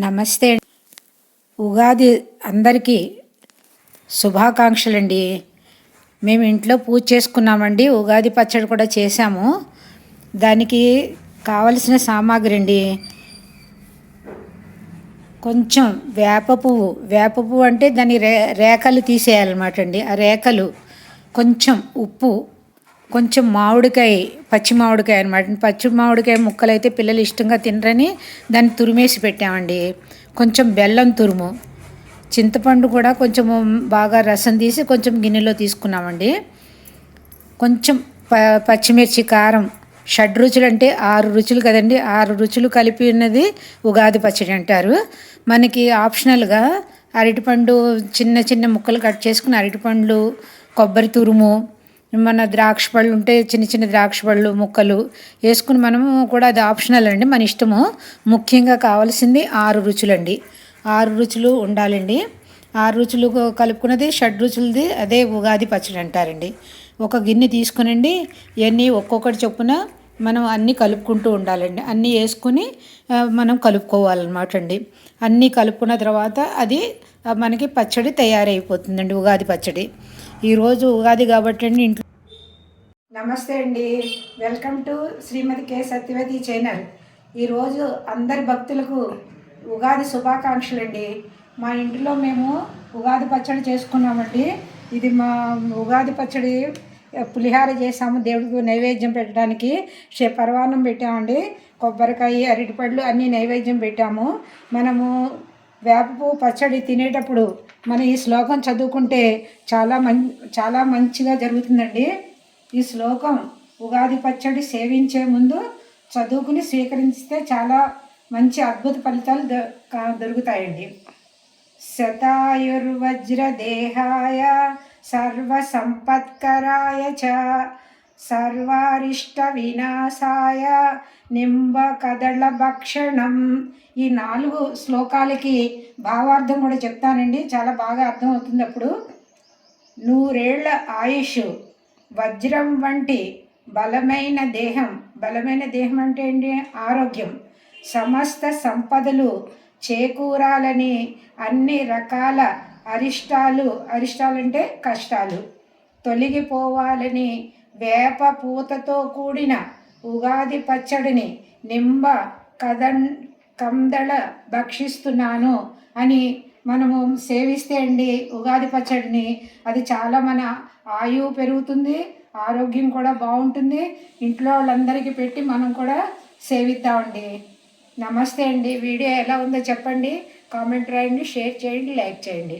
నమస్తే. ఉగాది అందరికీ శుభాకాంక్షలండి. మేము ఇంట్లో పూజ చేసుకున్నామండి. ఉగాది పచ్చడి కూడా చేసాము. దానికి కావలసిన సామాగ్రి అండి, కొంచెం వేప పువ్వు అంటే దాని రేఖలు తీసేయాలన్నమాట అండి. ఆ రేఖలు, కొంచెం ఉప్పు, కొంచెం మామిడికాయ, పచ్చి మామిడికాయ అనమాట. పచ్చి మామిడికాయ ముక్కలు అయితే పిల్లలు ఇష్టంగా తినరని దాన్ని తురిమేసి పెట్టామండి. కొంచెం బెల్లం తురుము, చింతపండు కూడా కొంచెం బాగా రసం తీసి కొంచెం గిన్నెలో తీసుకున్నామండి. కొంచెం పచ్చిమిర్చి, కారం, షడ్రుచులు అంటే 6 రుచులు కదండి. 6 రుచులు కలిపి ఉన్నది ఉగాది పచ్చడి అంటారు. మనకి ఆప్షనల్గా అరటిపండు చిన్న చిన్న ముక్కలు కట్ చేసుకుని అరటిపండ్లు, కొబ్బరి తురుము, మన ద్రాక్ష పళ్ళు ఉంటే చిన్న చిన్న ద్రాక్ష పళ్ళు ముక్కలు వేసుకుని మనము కూడా, అది ఆప్షనల్ అండి, మన ఇష్టము. ముఖ్యంగా కావాల్సింది 6 రుచులండి. 6 రుచులు ఉండాలండి. 6 రుచులు కలుపుకున్నది షడ్రుచులది అదే ఉగాది పచ్చడి అంటారండి. ఒక గిన్నె తీసుకునండి, ఇవన్నీ ఒక్కొక్కటి చొప్పున మనం అన్నీ కలుపుకుంటూ ఉండాలండి. అన్నీ వేసుకుని మనం కలుపుకోవాలన్నమాట అండి. అన్నీ కలుపుకున్న తర్వాత అది మనకి పచ్చడి తయారైపోతుందండి, ఉగాది పచ్చడి. ఈరోజు ఉగాది కాబట్టి అండి ఇంట్లో. నమస్తే అండి, welcome to Shrimati K Satyavathi channel. ఈరోజు అందరి భక్తులకు ఉగాది శుభాకాంక్షలు అండి. మా ఇంట్లో మేము ఉగాది పచ్చడి చేసుకున్నామండి. ఇది మా ఉగాది పచ్చడి పులిహార చేసాము, దేవుడికి నైవేద్యం పెట్టడానికి. పరవాన్నం పెట్టామండి, కొబ్బరికాయ, అరటిపళ్ళు అన్నీ నైవేద్యం పెట్టాము. మనము వేపపు పచ్చడి తినేటప్పుడు మనం ఈ శ్లోకం చదువుకుంటే చాలా మంచిగా జరుగుతుందండి. ఈ శ్లోకం ఉగాది పచ్చడి సేవించే ముందు చదువుకుని స్వీకరిస్తే చాలా మంచి అద్భుత ఫలితాలు దొరుకుతాయండి. శతాయుర్వజ్రదేహాయ సర్వసంపత్కరాయ చ సర్వారిష్ట వినాశాయ నింబ కదళ భక్షణం. ఈ 4 శ్లోకాలకి భావార్థం కూడా చెప్తానండి, చాలా బాగా అర్థమవుతుంది. అప్పుడు 100 ఏళ్ల ఆయుష్, వజ్రం వంటి బలమైన దేహం అంటే ఏంటి? ఆరోగ్యం, సమస్త సంపదలు చేకూరాలని, అన్ని రకాల అరిష్టాలు అంటే కష్టాలు తొలగిపోవాలని వేప పూతతో కూడిన ఉగాది పచ్చడిని నింబ కందళ భక్షిస్తున్నాను అని మనము సేవిస్తే అండి ఉగాది పచ్చడిని, అది చాలా మన ఆయువు పెరుగుతుంది, ఆరోగ్యం కూడా బాగుంటుంది. ఇంట్లో వాళ్ళందరికీ పెట్టి మనం కూడా సేవిద్దామండి. నమస్తే అండి. వీడియో ఎలా ఉందో చెప్పండి, కామెంట్ రాయండి, షేర్ చేయండి, లైక్ చేయండి.